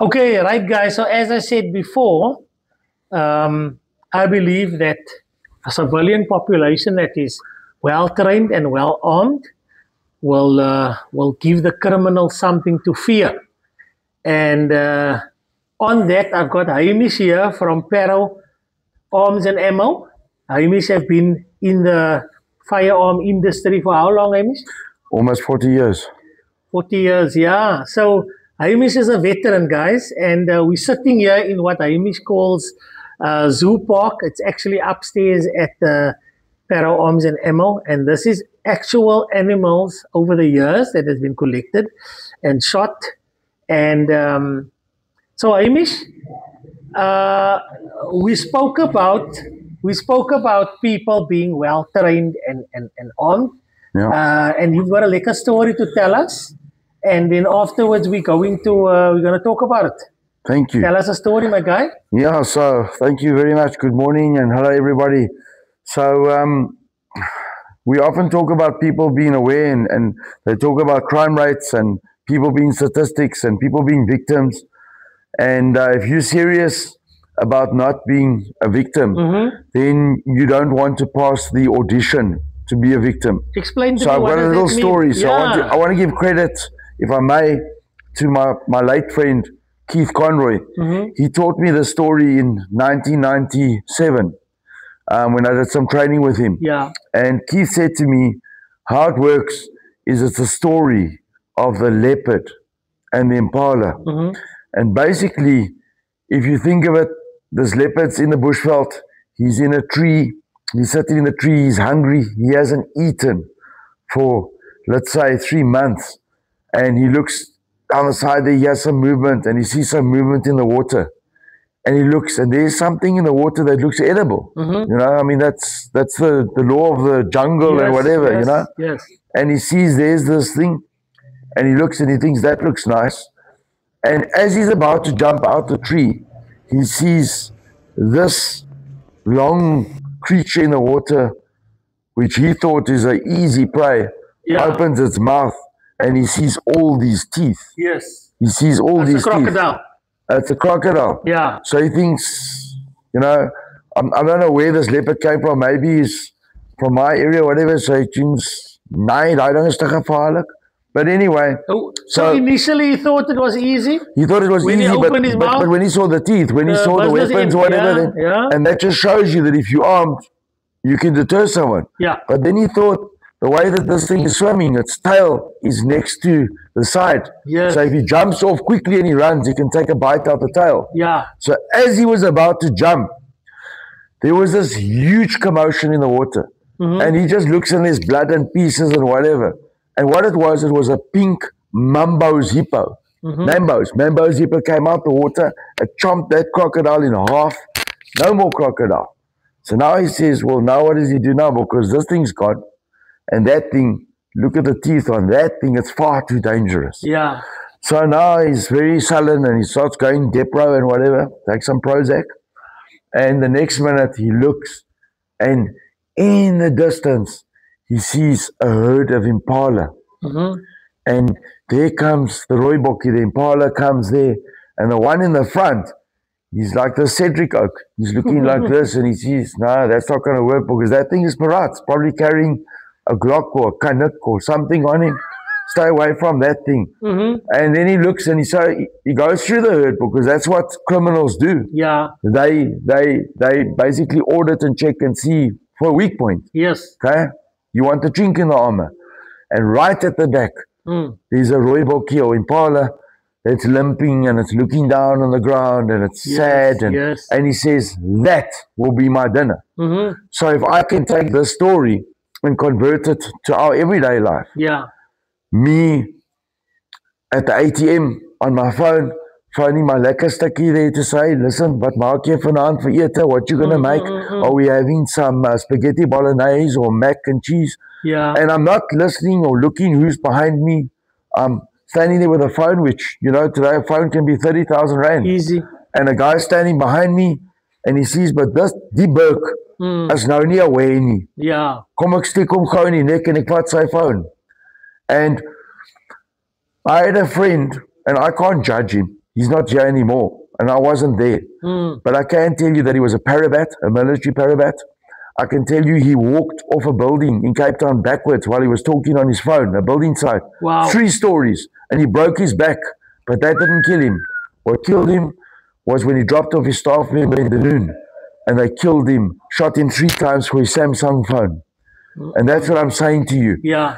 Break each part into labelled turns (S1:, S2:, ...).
S1: Okay, right, guys. So as I said before, I believe that a civilian population that is well trained and well armed will give the criminal something to fear. And on that, I've got Hamish here from Pero Arms and Ammo. Hamish have been in the firearm industry for how long, Hamish?
S2: Almost 40 years.
S1: 40 years, yeah. So Hamish is a veteran, guys, and we're sitting here in what Hamish calls Zoo Park. It's actually upstairs at the Para Arms and Ammo, and this is actual animals over the years that has been collected and shot. And so, Hamish, uh, we spoke about people being well trained and armed.
S2: Yeah.
S1: And you've got a lekker story to tell us. And then afterwards, we're going to talk about it.
S2: Thank you.
S1: Tell us a story, my guy.
S2: Yeah, so thank you very much. Good morning and hello, everybody. So we often talk about people being aware and they talk about crime rates and people being statistics and people being victims. And if you're serious about not being a victim, then you don't want to pass the audition to be a victim.
S1: Explain to
S2: So
S1: me
S2: I've
S1: what
S2: got a
S1: does
S2: little
S1: that mean?
S2: story. So
S1: Yeah.
S2: I want to give credit, if I may, to my late friend Keith Conroy. He taught me the story in 1997 when I did some training with him.
S1: Yeah.
S2: And Keith said to me, how it works is it's a story of the leopard and the impala. And basically, if you think of it, this leopard's in the bushveld, he's in a tree, he's sitting in the tree, he's hungry, he hasn't eaten for, let's say, 3 months. And he looks down the side there, he has some movement, and he sees some movement in the water. And he looks, and there's something in the water that looks edible. You know, I mean, that's the law of the jungle and whatever,
S1: yes,
S2: you know.
S1: Yes.
S2: And he sees there's this thing, and he looks and he thinks that looks nice. And as he's about to jump out the tree, he sees this long creature in the water, which he thought is an easy prey,
S1: Yeah.
S2: opens its mouth, and he sees all these teeth.
S1: Yes.
S2: He sees all
S1: It's a
S2: these teeth.
S1: crocodile.
S2: It's a crocodile.
S1: Yeah.
S2: So he thinks, you know, I don't know where this leopard came from. Maybe he's from my area, whatever. So he thinks, nee, daai ding is te gevaarlik. But anyway,
S1: So initially he thought it was easy.
S2: he thought it was
S1: When he
S2: easy,
S1: opened his mouth,
S2: but when he saw the teeth, when he saw the
S1: business
S2: weapons,
S1: in,
S2: whatever,
S1: yeah,
S2: then,
S1: yeah.
S2: and that just shows you that if you're armed, you can deter someone.
S1: Yeah.
S2: But then he thought the way that this thing is swimming, its tail is next to the side.
S1: Yes.
S2: So if he jumps off quickly and he runs, he can take a bite out the tail.
S1: Yeah.
S2: So as he was about to jump, there was this huge commotion in the water. And he just looks and there's blood and pieces and whatever. And what it was a pink Mambo's hippo. Mambo's hippo came out the water, it chomped that crocodile in half. No more crocodile. So now he says, well, now what does he do now? Because this thing's gone. And that thing, look at the teeth on that thing, it's far too dangerous.
S1: Yeah.
S2: So now he's very sullen and he starts going Depro and whatever, take some Prozac. And the next minute he looks and in the distance he sees a herd of impala. And there comes the rooibokkie, the impala comes there. And the one in the front, he's like the Cedric Oak. He's looking like this and he sees, no, that's not going to work because that thing is Marat, probably carrying a Glock or a Canuck or something on him. Stay away from that thing. And then he looks and he goes through the herd because that's what criminals do.
S1: Yeah.
S2: They basically audit and check and see for a weak point.
S1: Yes.
S2: Okay? You want the chink in the armor. And right at the back, there's a rooibokkie or impala that's limping and it's looking down on the ground and it's sad. And he says, that will be my dinner. So if I can take this story and convert it to our everyday life.
S1: Yeah.
S2: Me at the ATM on my phone, phoning my lekker stukkie there to say, listen, wat maak jy vanaand vir ete? What you gonna make? Are we having some spaghetti bolognese or mac and cheese?
S1: Yeah.
S2: And I'm not listening or looking who's behind me. I'm standing there with a phone, which, you know, today a phone can be 30,000 rand.
S1: Easy.
S2: And a guy standing behind me and he sees, but die Burke is nou nie aware nie.
S1: Yeah.
S2: Kom ek steek hom gou in die nek en ek vat sy phone. And I had a friend, and I can't judge him. he's not here anymore. And I wasn't there. But I can tell you that he was a parabat, a military parabat. I can tell you he walked off a building in Cape Town backwards while he was talking on his phone, a building site.
S1: Wow.
S2: 3 stories. And he broke his back. But that didn't kill him. What killed him was when he dropped off his staff member in the noon. And they killed him, shot him 3 times for his Samsung phone. And that's what I'm saying to you.
S1: Yeah.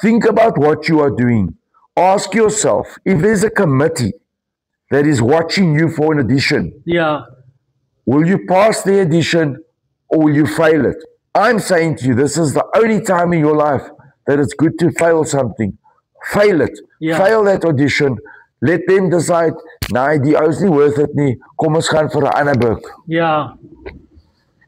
S2: Think about what you are doing. Ask yourself, if there's a committee that is watching you for an audition,
S1: Yeah.
S2: will you pass the audition or will you fail it? I'm saying to you, this is the only time in your life that it's good to fail something. Fail it.
S1: Yeah.
S2: Fail that audition. Let them decide, nee, die ou is nie worth it nie. Kom ons gaan vir 'n ander boek.
S1: Yeah.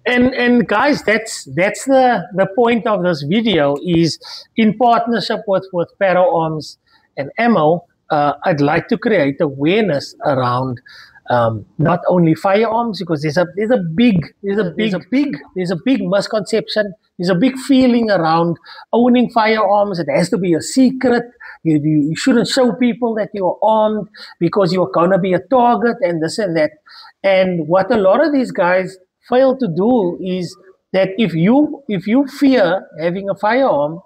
S1: And guys, that's the point of this video is in partnership with Para Arms and Ammo, I'd like to create awareness around not only firearms, because there's a big misconception. There's a big feeling around owning firearms. It has to be a secret. You shouldn't show people that you're armed because you're going to be a target and this and that. And what a lot of these guys fail to do is that if you fear having a firearm,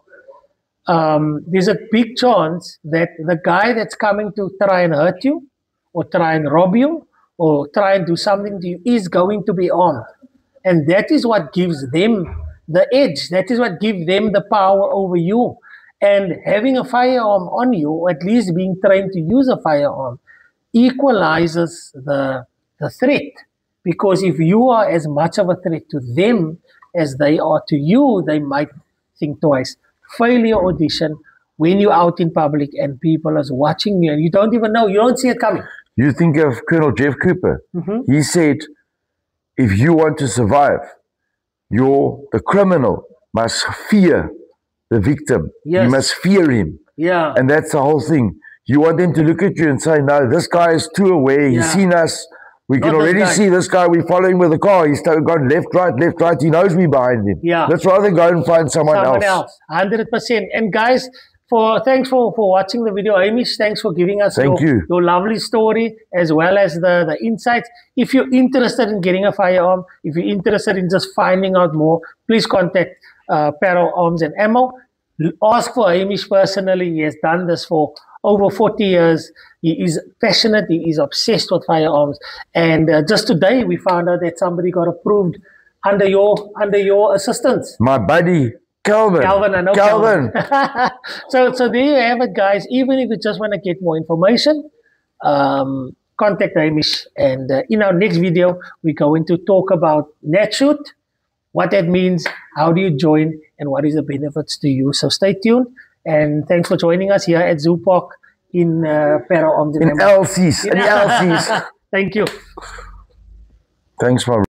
S1: there's a big chance that the guy that's coming to try and hurt you or try and rob you or try and do something to you is going to be armed. And that is what gives them the edge. That is what gives them the power over you. And having a firearm on you, or at least being trained to use a firearm, equalizes the threat. Because if you are as much of a threat to them as they are to you, they might think twice. Fail your audition when you're out in public and people are watching you and you don't even know, you don't see it coming.
S2: You think of Colonel Jeff Cooper. He said, if you want to survive, the criminal must fear the victim.
S1: Yes.
S2: You must fear him.
S1: Yeah.
S2: And that's the whole thing. You want them to look at you and say, no, this guy is too aware. He's seen us. We can already see this guy. We're following with the car. He's gone left, right. He knows we're behind him.
S1: Yeah.
S2: Let's rather go and find someone else.
S1: 100%. And guys, thanks for watching the video. Hamish, thanks for giving us your lovely story as well as the insights. If you're interested in getting a firearm, if you're interested in just finding out more, please contact Para Arms and Ammo. Ask for Hamish personally. He has done this for over 40 years. He is passionate. He is obsessed with firearms. And just today, we found out that somebody got approved under your assistance.
S2: My buddy, Calvin.
S1: I know Calvin. So there you have it, guys. Even if you just want to get more information, contact Hamish. And in our next video, we're going to talk about NatShoot, what that means, how do you join, and what is the benefits to you. So stay tuned. And thanks for joining us here at Zoo Park in Para Arms.
S2: In LCs.
S1: Thank you.
S2: Thanks, my